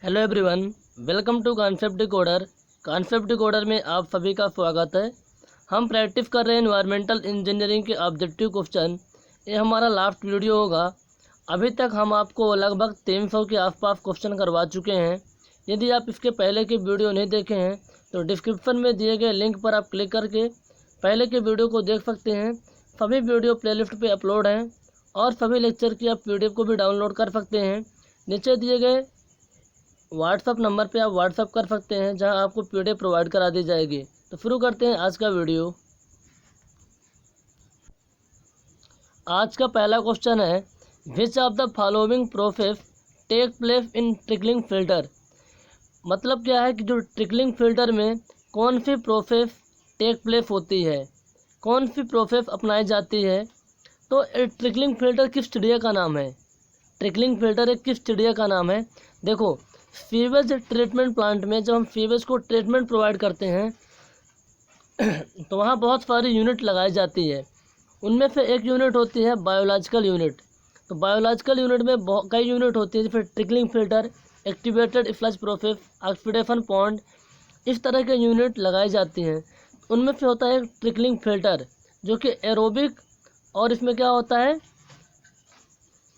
Hello everyone, welcome to concept decoder. Concept decoder में आप सभी का स्वागत है। हम प्रैक्टिस कर रहे हैं एनवायरमेंटल इंजीनियरिंग के ऑब्जेक्टिव क्वेश्चन। ये हमारा लास्ट वीडियो होगा। अभी तक हम आपको लगभग 300 के आसपास क्वेश्चन करवा चुके हैं। यदि आप इसके पहले के वीडियो नहीं देखे हैं तो डिस्क्रिप्शन में दिए गए लिंक पर आप क्लिक करके पहले के वीडियो को देख सकते हैं। सभी वीडियो प्लेलिस्ट पर अपलोड हैं और सभी लेक्चर की आप PDF को भी डाउनलोड कर सकते हैं। नीचे दिए गए व्हाट्सअप नंबर पे आप व्हाट्सअप कर सकते हैं, जहां आपको PDF प्रोवाइड करा दी जाएगी। तो शुरू करते हैं आज का वीडियो। आज का पहला क्वेश्चन है, which of the following process take place in trickling filter. मतलब क्या है कि जो ट्रिकलिंग फिल्टर में कौन सी प्रोसेस टेक प्लेस होती है, कौन सी प्रोसेस अपनाई जाती है। तो ट्रिकलिंग फिल्टर किस चिड़िया का नाम है? ट्रिकलिंग फिल्टर एक किस चिड़िया का नाम है? देखो, सीवेज ट्रीटमेंट प्लांट में जब हम सीवेज को ट्रीटमेंट प्रोवाइड करते हैं तो वहाँ बहुत सारी यूनिट लगाई जाती है। उनमें से एक यूनिट होती है बायोलॉजिकल यूनिट। तो बायोलॉजिकल यूनिट में कई यूनिट होती है, जैसे trickling filter, activated flush process, oxidation pond, इस तरह के यूनिट लगाई जाती हैं। उनमें से होता है ट्रिकलिंग फिल्टर जो कि एरोबिक, और इसमें क्या होता है,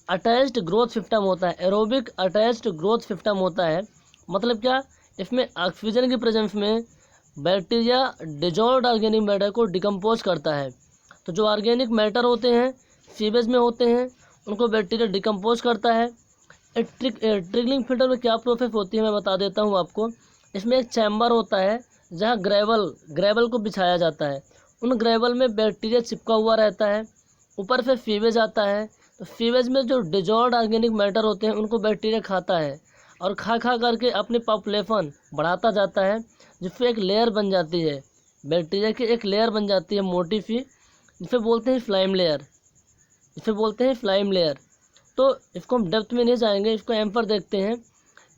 अटैच्ड ग्रोथ सिस्टम होता है। एरोबिक अटैच्ड ग्रोथ सिस्टम होता है। मतलब क्या, इसमें ऑक्सीजन की प्रेजेंस में बैक्टीरिया डिजॉल्व्ड ऑर्गेनिक मैटर को डिकम्पोज करता है। तो जो ऑर्गेनिक मैटर होते हैं सीवेज में होते हैं, उनको बैक्टीरिया डिकम्पोज करता है। ट्रिकलिंग फिल्टर में क्या प्रोसेस होती है मैं बता देता हूँ आपको। इसमें एक चैम्बर होता है जहाँ ग्रेवल को बिछाया जाता है। उन ग्रेवल में बैक्टीरिया चिपका हुआ रहता है। ऊपर से सीवेज आता है। तो सीवेज में जो डिजॉल्व्ड ऑर्गेनिक मैटर होते हैं उनको बैक्टीरिया खाता है और खा करके अपनी पॉपुलेशन बढ़ाता जाता है, जिससे एक लेयर बन जाती है। बैक्टीरिया की एक लेयर बन जाती है मोटी सी, जिसे बोलते हैं फ्लाइम लेयर। तो इसको हम डेप्थ में नहीं जाएंगे, इसको एम्पर देखते हैं।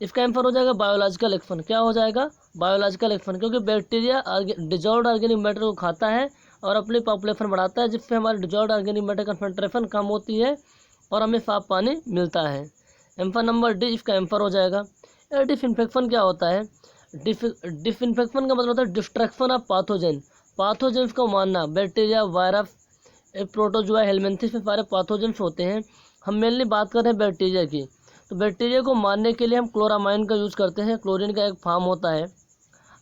इसका एम्पर हो जाएगा बायोलॉजिकल एक्शन। क्या हो जाएगा? बायोलॉजिकल एक्शन, क्योंकि बैक्टीरिया डिजॉल्व्ड ऑर्गेनिक मैटर को खाता है और अपनी पॉपुलेशन बढ़ाता है, जिससे हमारी डिजॉल्व्ड ऑर्गेनिक मैटर कंसंट्रेशन कम होती है और हमें साफ पानी मिलता है। एम्पर नंबर डी इसका एम्पर हो जाएगा। डिसइंफेक्शन क्या होता है? डिसइंफेक्शन का मतलब होता है डिस्ट्रक्शन ऑफ पाथोजेंस को मारना। बैक्टीरिया, वायरस, प्रोटोजोआ, हेलमिंथेस में सारे पाथोजेंस होते हैं। हम मेनली बात कर रहे हैं बैक्टीरिया की। तो बैक्टीरिया को मारने के लिए हम क्लोरामाइन का यूज़ करते हैं। क्लोरीन का एक फॉर्म होता है।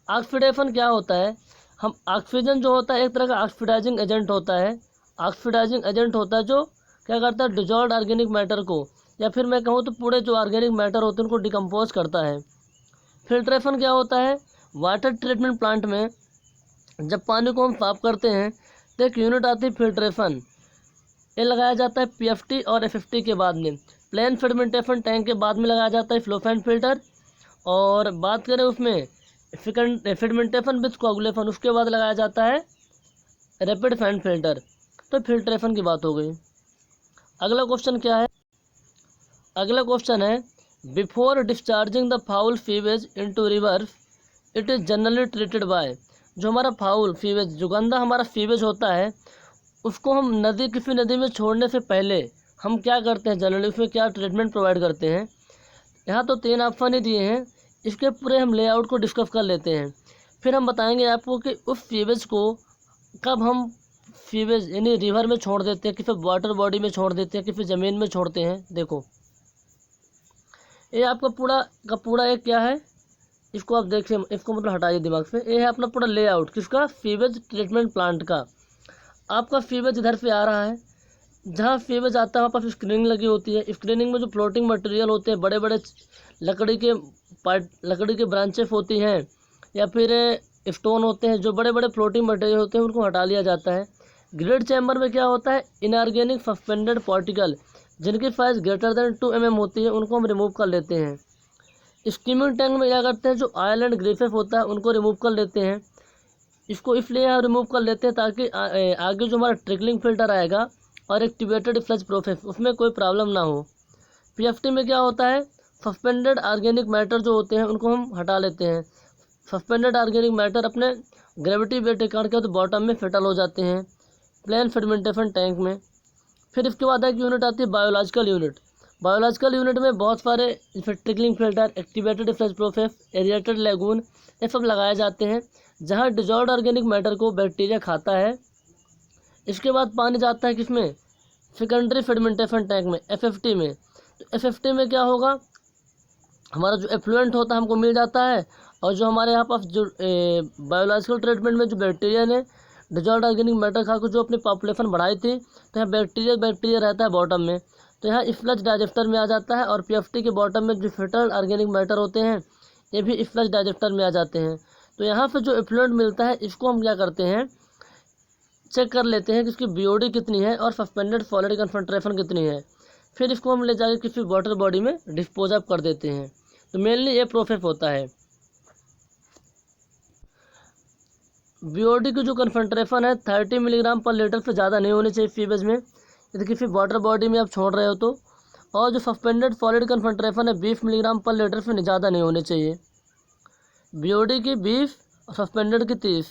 ऑक्सीडेशन क्या होता है? हम ऑक्सीजन जो होता है एक तरह का ऑक्सीडाइजिंग एजेंट होता है। ऑक्सीडाइजिंग एजेंट होता है जो क्या करता है, डिजॉल्व्ड ऑर्गेनिक मैटर को, या फिर मैं कहूँ तो पूरे जो ऑर्गेनिक मैटर होते हैं उनको डिकम्पोज करता है। फिल्ट्रेशन क्या होता है? वाटर ट्रीटमेंट प्लांट में जब पानी को हम साफ करते हैं तो एक यूनिट आती है फिल्ट्रेशन। ये लगाया जाता है PFT और FFT के बाद में। प्लेन फेडिमेंटेशन टैंक के बाद में लगाया जाता है फ्लोफेंट फिल्टर। और बात करें उसमें फेडिमेंटेशन विथ कोगुलेशन, उसके बाद लगाया जाता है रैपिड फैन फिल्टर। तो फिल्ट्रेशन की बात हो गई। अगला क्वेश्चन क्या है? अगला क्वेश्चन है, before discharging the foul sewage into reverse it is generally treated by. जो हमारा फाउल सीवेज, जो गंदा हमारा सीवेज होता है, उसको हम किसी नदी में छोड़ने से पहले हम क्या करते हैं, जनरली उसमें क्या ट्रीटमेंट प्रोवाइड करते हैं। यहाँ तो 3 ऑप्शन ही दिए हैं, इसके पूरे हम लेआउट को डिस्कस कर लेते हैं। फिर हम बताएंगे आपको कि उस सीवेज को कब हम सीवेज यानी रिवर में छोड़ देते हैं, किसी वाटर बॉडी में छोड़ देते हैं, किसी ज़मीन में छोड़ते हैं। देखो, ये आपका पूरा एक क्या है, इसको आप देखिए, इसको मतलब हटाइए दिमाग से। ये है अपना पूरा लेआउट किसका, सीवेज ट्रीटमेंट प्लांट का। आपका सीवेज इधर से आ रहा है, जहाँ सीवेज आता है वहाँ पर स्क्रीनिंग लगी होती है। स्क्रीनिंग में जो फ्लोटिंग मटेरियल होते हैं, बड़े बड़े लकड़ी के ब्रांचेस होती हैं या फिर स्टोन होते हैं, जो बड़े बड़े फ्लोटिंग मटेरियल होते हैं उनको हटा लिया जाता है। ग्रेड चैम्बर में क्या होता है, इनऑर्गेनिक सस्पेंडेड पार्टिकल जिनकी साइज ग्रेटर देन 2 mm होती है उनको हम रिमूव कर लेते हैं। स्टीमिंग टैंक में क्या करते हैं, जो ऑयल एंड ग्रीसेस होता है उनको रिमूव कर लेते हैं। इसको इसलिए हम रिमूव कर लेते हैं ताकि आगे जो हमारा ट्रिकलिंग फिल्टर आएगा और एक्टिवेटेड फ्लश प्रोसेस, उसमें कोई प्रॉब्लम ना हो। PFT में क्या होता है, सस्पेंडेड ऑर्गेनिक मैटर जो होते हैं उनको हम हटा लेते हैं। सस्पेंडेड ऑर्गेनिक मैटर अपने ग्रेविटी वेट के कारण तो बॉटम में सेटल हो जाते हैं प्लेन फेडिमेंटेशन टैंक में। फिर इसके बाद एक यूनिट आती है बायोलॉजिकल यूनिट। बायोलॉजिकल यूनिट में बहुत सारे trickling filter, activated flush process, aerated lagoon ये सब लगाए जाते हैं, जहाँ डिजॉल्व्ड ऑर्गेनिक मैटर को बैक्टीरिया खाता है। इसके बाद पानी जाता है किसमें, सेकेंडरी फेडिमेंटेशन टैंक में, एफएफटी में। तो एफएफटी में क्या होगा, हमारा जो एफ्लुएंट होता है हमको मिल जाता है, और जो हमारे यहाँ पास जो बायोलॉजिकल ट्रीटमेंट में जो बैक्टीरिया ने डिजॉल्व्ड ऑर्गेनिक मैटर खा के जो अपनी पॉपुलेशन बढ़ाई थी, तो यहाँ बैक्टीरिया रहता है बॉटम में, तो यहाँ इफ्लक्स डाइजेस्टर में आ जाता है। और पीएफटी के बॉटम में जो फिटल ऑर्गेनिक मैटर होते हैं ये भी इफ्लक्स डाइजेस्टर में आ जाते हैं। तो यहाँ पे जो इफ्लुएंट मिलता है इसको हम क्या करते हैं, चेक कर लेते हैं कि इसकी बीओडी कितनी है और सस्पेंडेड सॉलिड कंसंट्रेशन कितनी है, फिर इसको हम ले जाकर किसी वाटर बॉडी में डिस्पोज अप कर देते हैं। तो मेनली ये प्रोसेस होता है। बीओडी की जो कंसंट्रेशन है 30 मिलीग्राम पर लीटर से ज़्यादा नहीं होनी चाहिए सीवेज में, यदि किसी वाटर बॉडी में आप छोड़ रहे हो तो। और जो सस्पेंडेड सॉलिड कंसंट्रेशन है 20 मिलीग्राम पर लीटर से ज़्यादा नहीं होनी चाहिए। बीओडी की 20 और सस्पेंडेड की 30।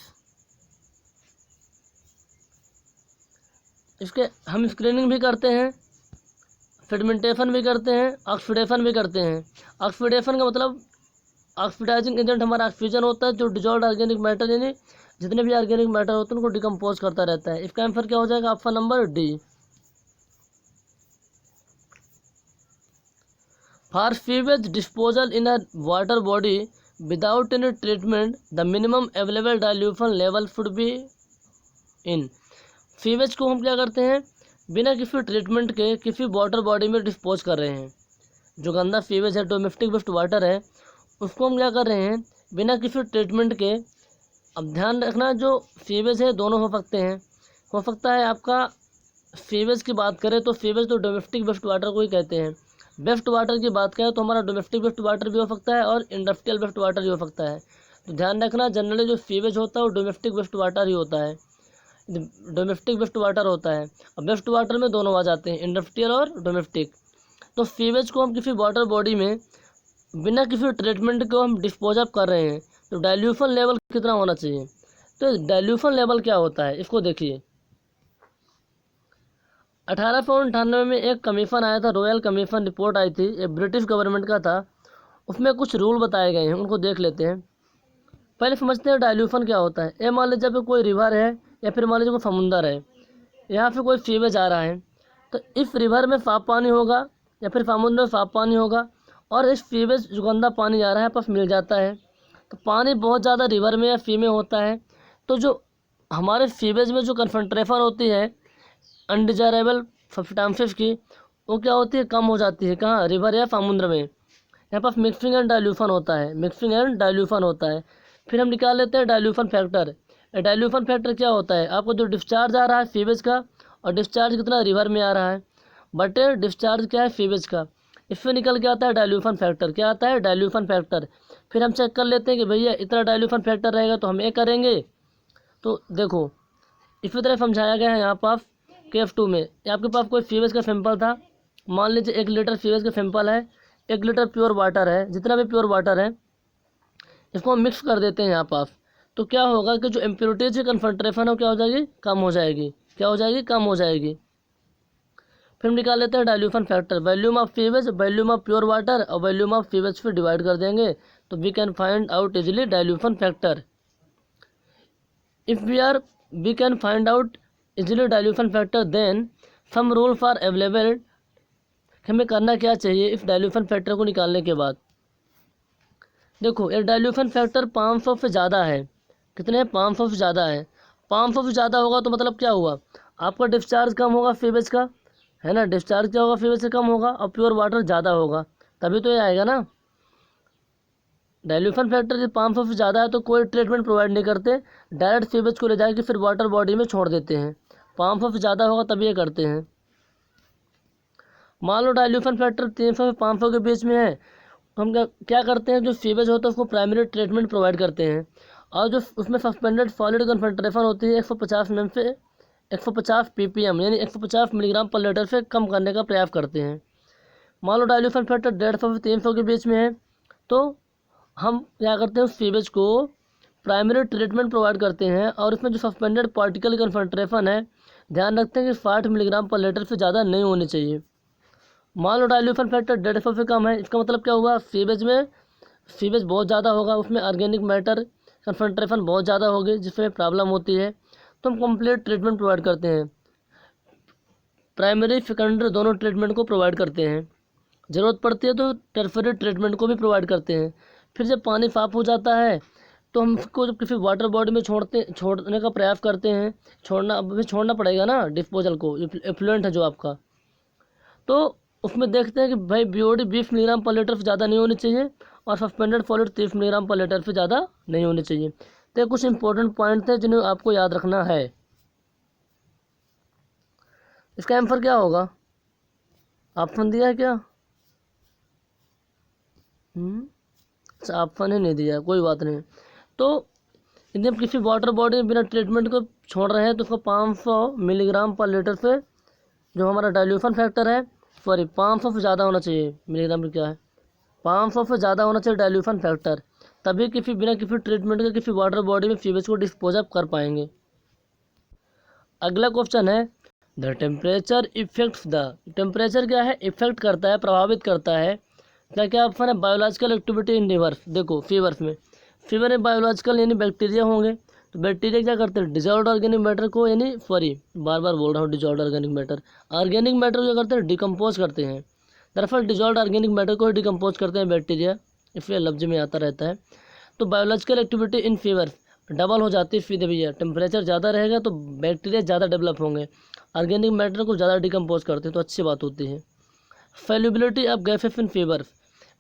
इसके हम स्क्रीनिंग भी करते हैं, फेडिमेंटेशन भी करते हैं, ऑक्सीडेशन भी करते हैं। ऑक्सीडेशन का मतलब ऑक्सीडाइजिंग एजेंट हमारा ऑक्सीजन होता है, जो डिजॉल्व्ड ऑर्गेनिक मैटर यानी जितने भी ऑर्गेनिक मैटर होते हैं उनको डिकम्पोज करता रहता है। इसका आंसर क्या हो जाएगा, option number D. For sewage disposal in a water body without any treatment the minimum available dilution level should be in. Sewage को हम क्या करते हैं, बिना किसी ट्रीटमेंट के किसी वाटर बॉडी में डिस्पोज कर रहे हैं। जो गंदा सीवेज है, डोमेस्टिक वेस्ट वाटर है, उसको हम क्या कर रहे हैं, बिना किसी ट्रीटमेंट के। अब ध्यान रखना, जो सीवेज है दोनों हो सकते हैं। हो सकता है आपका सीवेज की बात करें तो सीवेज तो डोमेस्टिक वेस्ट वाटर को ही कहते हैं। वेस्ट वाटर की बात करें तो हमारा डोमेस्टिक वेस्ट वाटर भी हो सकता है और इंडस्ट्रियल वेस्ट वाटर भी हो सकता है। तो ध्यान रखना, जनरली जो सीवेज होता है वो डोमेस्टिक वेस्ट वाटर ही होता है, डोमेस्टिक वेस्ट वाटर होता है। अब वेस्ट वाटर में दोनों आ जाते हैं, इंडस्ट्रियल और डोमेस्टिक। तो सीवेज को हम किसी वाटर बॉडी में बिना किसी ट्रीटमेंट को हम डिस्पोज अप कर रहे हैं, तो डाइल्यूशन लेवल कितना होना चाहिए। तो डाइल्यूशन लेवल क्या होता है इसको देखिए। 1898 में एक कमीशन आया था, रॉयल कमीशन रिपोर्ट आई थी, ये ब्रिटिश गवर्नमेंट का था। उसमें कुछ रूल बताए गए हैं, उनको देख लेते हैं। पहले समझते हैं डाइल्यूशन क्या होता है। ये मान लीजिए कोई रिवर है या फिर मान लीजिए कोई समुंदर है, यहाँ पे कोई सीवेज आ रहा है, तो इस रिवर में साफ पानी होगा या फिर समुद्र में साफ पानी होगा, और इस सीवेज जो गंदा पानी आ रहा है पास मिल जाता है। तो पानी बहुत ज़्यादा रिवर में या सी में होता है, तो जो हमारे सीवेज में जो कंसंट्रेशन होती है अनडिजायरेबल सब्सटेंसेस की, वो क्या होती है, कम हो जाती है। कहाँ, रिवर या समुद्र में। यहाँ पास मिक्सिंग एंड डाइल्यूशन होता है, मिक्सिंग एंड डाइल्यूशन होता है। फिर हम निकाल लेते हैं डाइल्यूशन फैक्टर। डाइल्यूशन फैक्टर क्या होता है, आपको जो डिस्चार्ज आ रहा है सीवेज का, और डिस्चार्ज कितना रिवर में आ रहा है, बट डिस्चार्ज क्या है सीवेज का, इससे निकल के आता है डाइल्यूशन फैक्टर। क्या आता है, डाइल्यूशन फैक्टर। फिर हम चेक कर लेते हैं कि भैया इतना डाइल्यूशन फैक्टर रहेगा तो हम ये करेंगे। तो देखो इसी तरह समझाया गया है यहाँ पास केफ 2 में। आपके पास कोई सीवेज का सैंपल था, मान लीजिए 1 लीटर सीवेज का सैंपल है, 1 लीटर प्योर वाटर है, जितना भी प्योर वाटर है इसको हम मिक्स कर देते हैं यहाँ पास। तो क्या होगा कि जो इम्प्योरिटीज की कंसंट्रेशन है क्या हो जाएगी, कम हो जाएगी। क्या हो जाएगी, कम हो जाएगी। फिर हम निकाल लेते हैं dilution factor, volume of sewage, volume of pure water और वॉल्यूम ऑफ सीवेज फिर डिवाइड कर देंगे, तो we can find out easily dilution factor. If we can find out easily dilution factor, then some rules are available. हमें करना क्या चाहिए इस डाइल्यूशन फैक्टर को निकालने के बाद। देखो ये डाइल्यूशन फैक्टर 500 से ज़्यादा है। कितने, 500 से ज़्यादा है। 500 से ज़्यादा होगा तो मतलब क्या हुआ, आपका डिस्चार्ज कम होगा सीवेज का, है ना, डिस्चार्ज क्या होगा सीवेज से कम होगा, और प्योर वाटर ज़्यादा होगा, तभी तो ये आएगा ना। डाइल्यूशन फैक्टर जब 500 से ज़्यादा है तो कोई ट्रीटमेंट प्रोवाइड नहीं करते, डायरेक्ट सीवेज को ले जाके फिर वाटर बॉडी में छोड़ देते हैं। 500 से ज़्यादा होगा तभी ये करते हैं। मान लो डाइल्यूशन फैक्टर 300 से 500 के बीच में है, तो हम क्या करते हैं, जो सीवेज होता है उसको प्राइमरी ट्रीटमेंट प्रोवाइड करते हैं, और जो उसमें सस्पेंडेड सॉलिड कंसंट्रेशन होती है 150 mm से 150 ppm यानी 150 मिलीग्राम पर लीटर से कम करने का प्रयास करते हैं। मान लो डाइल्यूशन फैक्टर 150 से 300 के बीच में है, तो हम क्या करते हैं, उस सीवेज को प्राइमरी ट्रीटमेंट प्रोवाइड करते हैं, और उसमें जो सस्पेंडेड पार्टिकल कंसंट्रेशन है ध्यान रखते हैं कि 60 मिलीग्राम पर लीटर से ज़्यादा नहीं होनी चाहिए। मान लो डाइल्यूशन फैक्टर 150 से कम है, इसका मतलब क्या हुआ, सीवेज में सीवेज बहुत ज़्यादा होगा, उसमें ऑर्गेनिक मैटर कंसनट्रेशन बहुत ज़्यादा होगी, जिसमें प्रॉब्लम होती है। तो हम कंप्लीट ट्रीटमेंट प्रोवाइड करते हैं, प्राइमरी सेकेंडरी दोनों ट्रीटमेंट को प्रोवाइड करते हैं। ज़रूरत पड़ती है तो टर्फरी ट्रीटमेंट को भी प्रोवाइड करते हैं। फिर जब पानी साफ हो जाता है तो हम उसको जब किसी वाटर बॉडी में छोड़ने का प्रयास करते हैं, छोड़ना पड़ेगा ना डिस्पोजल को, एफ्लुएंट है जो आपका, तो उसमें देखते हैं कि भाई बीओडी 20 मिलीग्राम पर लीटर से ज़्यादा नहीं होनी चाहिए और सस्पेंडेड सॉलिड 30 मिलीग्राम पर लीटर से ज़्यादा नहीं होनी चाहिए। तो ये कुछ इंपॉर्टेंट पॉइंट थे जिन्हें आपको याद रखना है। इसका आंसर क्या होगा, ऑप्शन दिया है क्या? अच्छा, ऑप्शन ही नहीं दिया, कोई बात नहीं। तो यदि हम किसी वाटर बॉडी में बिना ट्रीटमेंट को छोड़ रहे हैं तो उसको 500 मिलीग्राम पर लीटर से जो हमारा डाइल्यूशन फैक्टर है, सॉरी 500 से ज़्यादा होना चाहिए, मिलीग्राम में क्या है, 500 से ज़्यादा होना चाहिए डाइल्यूशन फैक्टर, तभी बिना किसी ट्रीटमेंट के किसी वाटर बॉडी में सीवेज को डिस्पोज अप कर पाएंगे। अगला क्वेश्चन है the temperature effects the, temperature क्या है, इफेक्ट करता है, प्रभावित करता है, क्या क्या ऑप्शन है, बायोलॉजिकल एक्टिविटी इन रिवर्स। देखो फीवर्स में, फीवर में बायोलॉजिकल यानी बैक्टीरिया होंगे, तो बैक्टीरिया क्या करते हैं, डिजॉल्व्ड ऑर्गेनिक मैटर को, यानी सॉरी बार बार बोल रहा हूँ, डिजॉल्व्ड ऑर्गेनिक मैटर को क्या करते हैं, डिकम्पोज करते हैं। दरअसल डिजॉल्व्ड ऑर्गेनिक मैटर को डिकम्पोज करते हैं बैक्टीरिया, इसलिए लफ्ज में आता रहता है। तो biological activity in fever double हो जाती है सीधे भैया, टेम्परेचर ज़्यादा रहेगा तो बैक्टीरिया ज़्यादा डेवलप होंगे, ऑर्गेनिक मैटर को ज़्यादा डिकम्पोज करते हैं, तो अच्छी बात होती है। Solubility of gases in fever,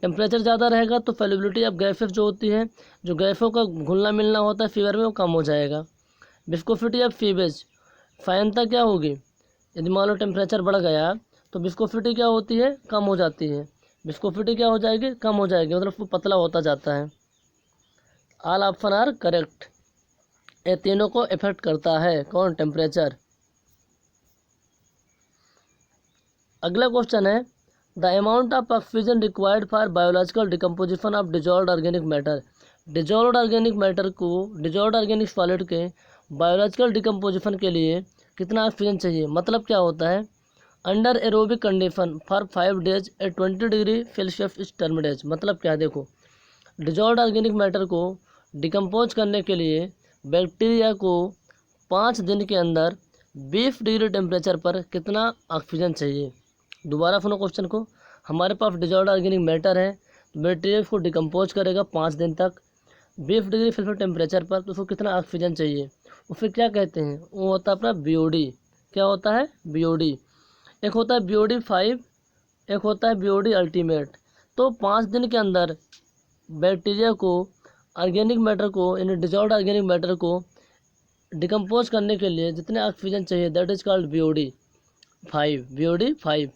temperature ज़्यादा रहेगा तो फेल्युबिलिटी ऑफ गैसेस जो होती है, जो गैसों का घुलना मिलना होता है फीवर में, वो कम हो जाएगा। विस्कोसिटी ऑफ फीवेज, फाइनता क्या होगी, यदि मान लो टेम्परेचर बढ़ गया तो विस्कोसिटी क्या होती है, कम हो जाती है, विस्कोसिटी क्या हो जाएगी, कम हो जाएगी, मतलब वो पतला होता जाता है। ऑल ऑप्शन आर करेक्ट, ये तीनों को इफेक्ट करता है, कौन, टेम्परेचर। अगला क्वेश्चन है the amount of oxygen required for biological decomposition of dissolved organic matter, dissolved organic matter को, डिजॉल्व्ड ऑर्गेनिक सॉलिड के बायोलॉजिकल डिकम्पोजिशन के लिए कितना ऑक्सीजन चाहिए, मतलब क्या होता है, under aerobic condition for 5 days at 20 degree Celsius इस टर्म डेज, मतलब क्या है, देखो डिजॉल्व्ड ऑर्गेनिक मैटर को डिकम्पोज करने के लिए बैक्टीरिया को 5 दिन के अंदर 20 डिग्री टेम्परेचर पर कितना ऑक्सीजन चाहिए। दोबारा सुनो क्वेश्चन को, हमारे पास डिजॉल्व्ड ऑर्गेनिक मैटर है, बैक्टीरिया को डिकम्पोज करेगा 5 दिन तक 20 डिग्री सेल्सियस टेम्परेचर पर, तो उसको कितना ऑक्सीजन चाहिए, उसे क्या कहते हैं, वो होता है अपना बीओडी। क्या होता है, बीओडी। एक होता है बीओडी 5, एक होता है बीओडी अल्टीमेट। तो 5 दिन के अंदर बैक्टीरिया को ऑर्गेनिक मैटर को, यानी डिजॉल्व्ड ऑर्गेनिक मैटर को डिकम्पोज करने के लिए जितने ऑक्सीजन चाहिए, that is called BOD 5, BOD 5।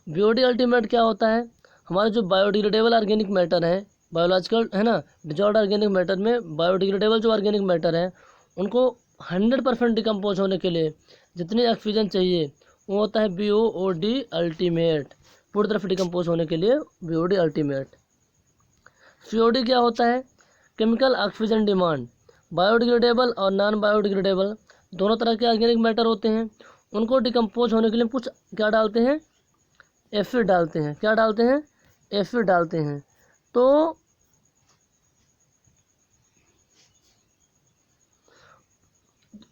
BOD ultimate क्या होता है, हमारा जो बायोडिग्रेडेबल ऑर्गेनिक मैटर है, बायोलॉजिकल है ना, डिजॉल्व्ड ऑर्गेनिक मैटर में बायोडिग्रेडेबल जो ऑर्गेनिक मैटर है, उनको 100% डिकम्पोज होने के लिए जितनी ऑक्सीजन चाहिए वो होता है बीओडी अल्टीमेट, पूरी तरफ डिकम्पोज होने के लिए बीओडी अल्टीमेट। सीओडी क्या होता है, केमिकल ऑक्सीजन डिमांड। बायोडिग्रेडेबल और नॉन बायोडिग्रेडेबल दोनों तरह के ऑर्गेनिक मैटर होते हैं, उनको डिकम्पोज होने के लिए कुछ क्या डालते हैं, एसिड डालते हैं, क्या डालते हैं, एसिड डालते हैं। तो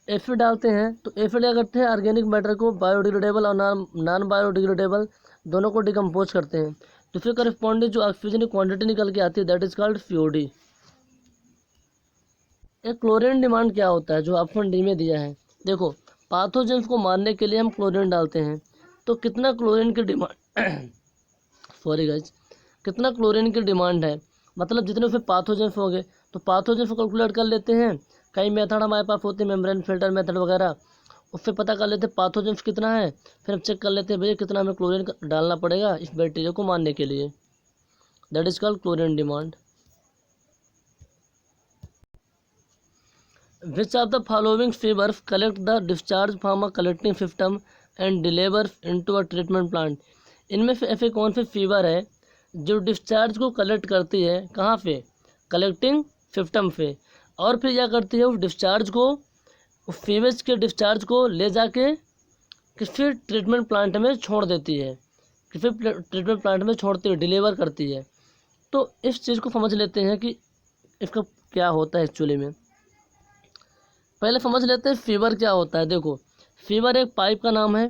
एसिड डालते हैं तो एसिड क्या करते हैं, ऑर्गेनिक मैटर को बायोडिग्रेडेबल और नॉन बायोडिग्रेडेबल दोनों को डिकम्पोज करते हैं, तो फिर करस्पॉन्डिंग जो ऑक्सीजन की क्वांटिटी निकल के आती है, दैट इज कॉल्ड सीओडी। एक क्लोरीन डिमांड क्या होता है, जो ऑप्शन डी में दिया है, देखो पाथोजेंस को मारने के लिए हम क्लोरीन डालते हैं, तो कितना क्लोरीन की डिमांड सॉरी गाइज, कितना क्लोरीन की डिमांड है, मतलब जितने उसमें पाथोजेंस होंगे, तो पाथोजेंस को कैलकुलेट कर लेते हैं, कई मेथड हमारे पास होते हैं, मेम्ब्रेन फिल्टर मेथड वगैरह, उससे पता कर लेते हैं पाथोजेंस कितना है, फिर हम चेक कर लेते हैं भैया कितना हमें क्लोरीन डालना पड़ेगा इस बैक्टीरिया को मारने के लिए, that is called chlorine demand. Which of the following fibers collect the discharge from a collecting system and delivers into a treatment plant? इनमें से ऐसे कौन से फीवर है जो डिस्चार्ज को कलेक्ट करती है, कहाँ पे, कलेक्टिंग सिस्टम पे, और फिर क्या करती है, उस डिस्चार्ज को, उस फीवेज के डिस्चार्ज को ले जाके किसी ट्रीटमेंट प्लांट में छोड़ देती है, किसी ट्रीटमेंट प्लांट में छोड़ती है, डिलीवर करती है। तो इस चीज़ को समझ लेते हैं कि इसका क्या होता है एक्चुअली में। पहले समझ लेते हैं फीवर क्या होता है। देखो, फीवर एक पाइप का नाम है।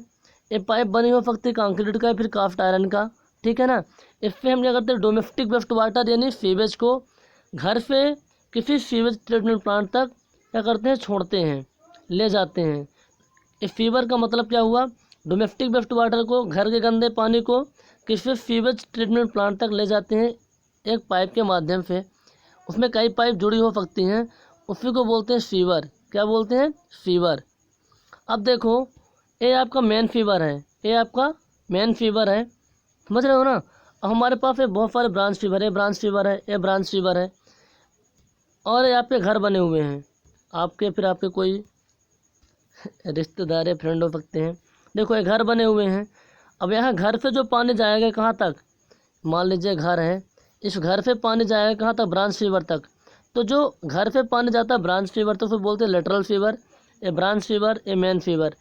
ये पाइप बनी हो सकती है कंक्रीट का या फिर कास्ट आयरन का, ठीक है ना। इससे हम क्या करते हैं, डोमेस्टिक वेस्ट वाटर यानी सीवेज को घर से किसी सीवेज ट्रीटमेंट प्लांट तक क्या करते हैं, छोड़ते हैं, ले जाते हैं। इस फीवर का मतलब क्या हुआ, डोमेस्टिक वेस्ट वाटर को, घर के गंदे पानी को किसी सीवेज ट्रीटमेंट प्लांट तक ले जाते हैं एक पाइप के माध्यम से। उसमें कई पाइप जुड़ी हो सकती हैं, उसी को बोलते हैं फीवर। क्या बोलते हैं, फीवर। अब देखो, ये आपका मेन फीवर है, ये आपका मेन फीवर है, समझ रहे हो ना। अब हमारे पास ये बहुत सारे ब्रांच फीवर है, ब्रांच फीवर है, ये ब्रांच फीवर है, और ये आपके घर बने हुए हैं, आपके फिर आपके कोई रिश्तेदार या फ्रेंड हो सकते हैं। देखो, ये घर बने हुए हैं। अब यहाँ घर से जो पानी जाएगा कहाँ तक, मान लीजिए घर है, इस घर से पानी जाएगा कहाँ तक, ब्रांच फीवर तक। तो जो घर से पानी जाता है ब्रांच फीवर तक, तो बोलते हैं लेटरल फीवर। ये ब्रांच फीवर, ये मेन फीवर।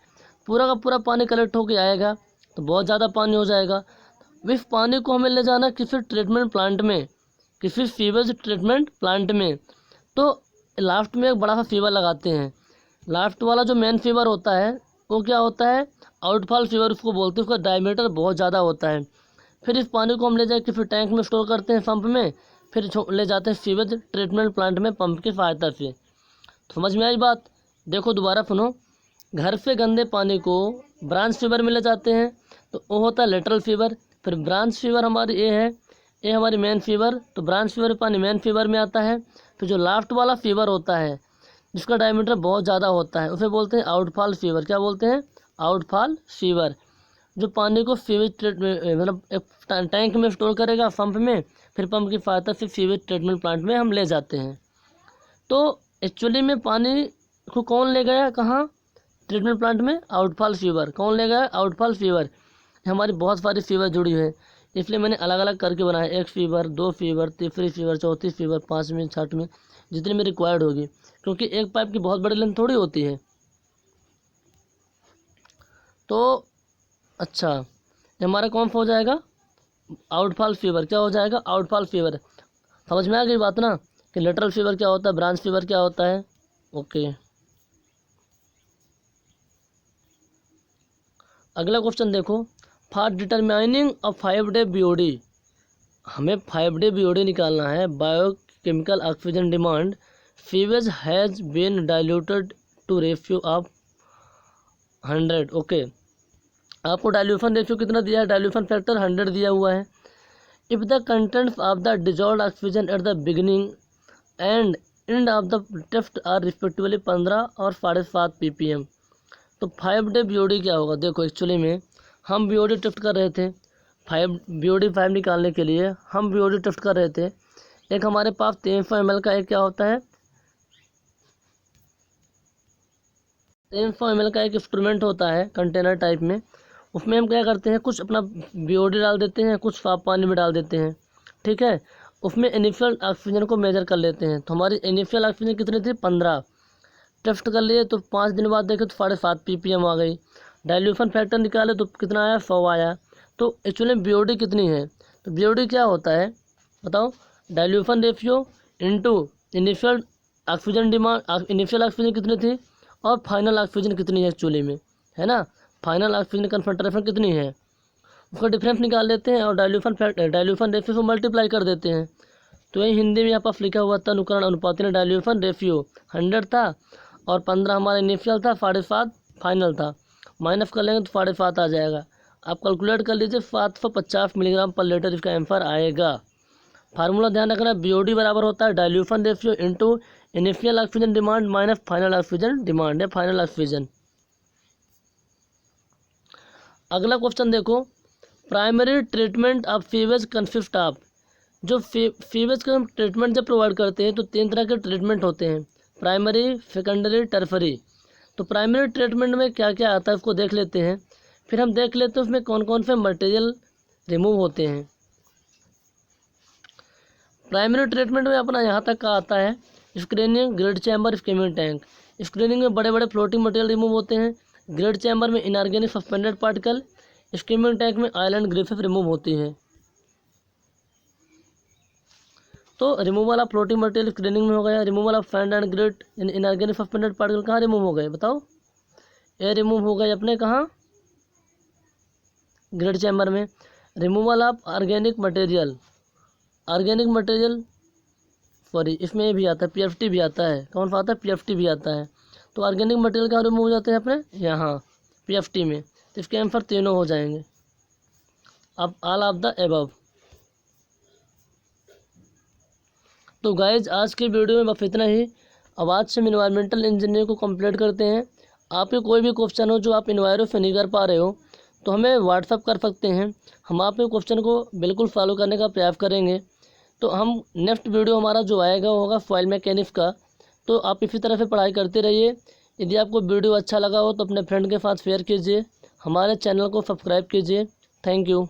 पूरा का पूरा पानी कलेक्ट होकर आएगा तो बहुत ज़्यादा पानी हो जाएगा। इस पानी को हमें ले जाना किसी ट्रीटमेंट प्लांट में, किसी सीवेज ट्रीटमेंट प्लांट में। तो लास्ट में एक बड़ा सा फीवर लगाते हैं। लास्ट वाला जो मेन फीवर होता है वो क्या होता है, आउटफॉल फीवर उसको बोलते हैं। उसका डायमीटर बहुत ज़्यादा होता है। फिर इस पानी को हम ले जाके फिर टैंक में स्टोर करते हैं, पंप में, फिर ले जाते हैं सीवेज ट्रीटमेंट प्लांट में पंप की सहायता से। समझ में आई बात। देखो दोबारा सुनो, घर से गंदे पानी को ब्रांच फीवर में ले जाते हैं तो वो होता है लेटरल फीवर। फिर ब्रांच फीवर हमारी ये है, ये हमारी मेन फीवर। तो ब्रांच फीवर पानी मेन फीवर में आता है। फिर जो लास्ट वाला फीवर होता है जिसका डायमीटर बहुत ज़्यादा होता है उसे बोलते हैं आउटफॉल फीवर। क्या बोलते हैं, आउटफॉल फीवर। जो पानी को सीवेज मतलब एक टैंक में स्टोर करेगा पंप में, फिर पंप की सहायता से सीवेज ट्रीटमेंट प्लांट में हम ले जाते हैं। तो एक्चुअली में पानी को कौन ले गया, कहाँ, ट्रीटमेंट प्लांट में, आउटफॉल फीवर। कौन ले गया, आउटफॉल फीवर। हमारी बहुत सारी फीवर जुड़ी है, इसलिए मैंने अलग अलग करके बनाया। एक फीवर, दो फीवर, तीसरी फीवर, चौथी फीवर, पाँचवीं, छठवीं, जितनी में रिक्वायर्ड होगी, क्योंकि एक पाइप की बहुत बड़ी लेंथ थोड़ी होती है। तो अच्छा, ये हमारा कौन सा हो जाएगा, आउटफॉल फीवर। क्या हो जाएगा, आउटफॉल फीवर। समझ में आ गई बात ना, कि लेटरल फीवर क्या होता है, ब्रांच फीवर क्या होता है। ओके, अगला क्वेश्चन देखो, for determining a 5-day BOD। हमें 5-day BOD निकालना है, biochemical oxygen demand. Sewage has been diluted to ratio of 100। Okay, आपको डाइल्यूशन रेशियो कितना दिया है, डाइल्यूशन फैक्टर 100 दिया हुआ है। If the contents of the dissolved oxygen at the beginning and end of the test are respectively 15 और 7.5 ppm। तो 5-day BOD क्या होगा। देखो, एक्चुअली में हम BOD टेस्ट कर रहे थे, 5 निकालने के लिए हम BOD टेस्ट कर रहे थे। एक हमारे पास 300 ml का एक क्या होता है, 300 ml का एक इंस्ट्रूमेंट होता है कंटेनर टाइप में। उसमें हम क्या करते हैं, कुछ अपना BOD डाल देते हैं, कुछ साफ पानी में डाल देते हैं, ठीक है। उसमें इनिशियल ऑक्सीजन को मेजर कर लेते हैं। तो हमारी इनिशियल ऑक्सीजन कितनी थी, 15। टेस्ट कर लिए तो 5 दिन बाद देखे तो 7.5 ppm आ गई। डाइल्यूशन फैक्टर निकाले तो कितना आया, 100 आया। तो एक्चुअली BOD कितनी है, तो BOD क्या होता है बताओ, dilution ratio into initial oxygen demand. Initial oxygen कितनी थी और फाइनल ऑक्सीजन कितनी है एक्चुअली में, है ना। फाइनल ऑक्सीजन कंसंट्रेशन कितनी है उसका डिफरेंस निकाल लेते हैं और डाइल्यूशन रेशियो को मल्टीप्लाई कर देते हैं। तो यही हिंदी में यहाँ पर लिखा हुआ था, अनुकरण अनुपात में डाइल्यूशन रेशियो 100 था और 15 हमारा इनिशियल था, 7.5 फाइनल था। माइनस कर लेंगे तो 7.5 आ जाएगा। आप कैलकुलेट कर लीजिए, 750 मिलीग्राम पर लीटर इसका आंसर आएगा। फार्मूला ध्यान रखना, BOD बराबर होता है dilution ratio into initial oxygen demand minus final oxygen demand है, फाइनल ऑक्सीजन। अगला क्वेश्चन देखो, primary treatment of sewage consist of. जो सीवेज का हम ट्रीटमेंट जब प्रोवाइड करते हैं तो 3 तरह के ट्रीटमेंट होते हैं, प्राइमरी, सेकेंडरी, टर्फरी। तो प्राइमरी ट्रीटमेंट में क्या क्या आता है उसको देख लेते हैं, फिर हम देख लेते हैं उसमें कौन कौन से मटेरियल रिमूव होते हैं। प्राइमरी ट्रीटमेंट में अपना यहाँ तक का आता है, screening, grid chamber, skimming tank. Screening में बड़े बड़े फ्लोटिंग मटेरियल रिमूव होते हैं। ग्रिड चैम्बर में inorganic suspended particle, skimming tank में आयलैंड ग्रिफिथ रिमूव होती है। तो removal of floating material screening में हो गया। Removal of sand and grit in inorganic suspended particle कहाँ रिमूव हो गए बताओ? ये रिमूव हो गए अपने कहाँ? ग्रिड चैम्बर में। Removal of organic material sorry इसमें भी आता है, पीएफटी भी आता है। कौन सा आता है? पीएफटी भी आता है। तो ऑर्गेनिक मटेरियल कहाँ रिमूव हो जाते हैं अपने? यहाँ पीएफटी में। तो इसके आंसर तीनों हो जाएंगे। अब ऑल ऑफ द एबव। तो गाइज आज की वीडियो में बस इतना ही। अब आज से हम इन्वायरमेंटल इंजीनियरिंग को कंप्लीट करते हैं। आपके कोई भी क्वेश्चन हो जो आप इन्वायरो से नहीं कर पा रहे हो तो हमें व्हाट्सअप कर सकते हैं, हम आपके क्वेश्चन को बिल्कुल सॉल्व करने का प्रयास करेंगे। तो हम नेक्स्ट वीडियो हमारा जो आएगा वो होगा सॉइल मैकेनिक्स का। तो आप इसी तरह से पढ़ाई करते रहिए। यदि आपको वीडियो अच्छा लगा हो तो अपने फ्रेंड के साथ शेयर कीजिए, हमारे चैनल को सब्सक्राइब कीजिए। Thank you.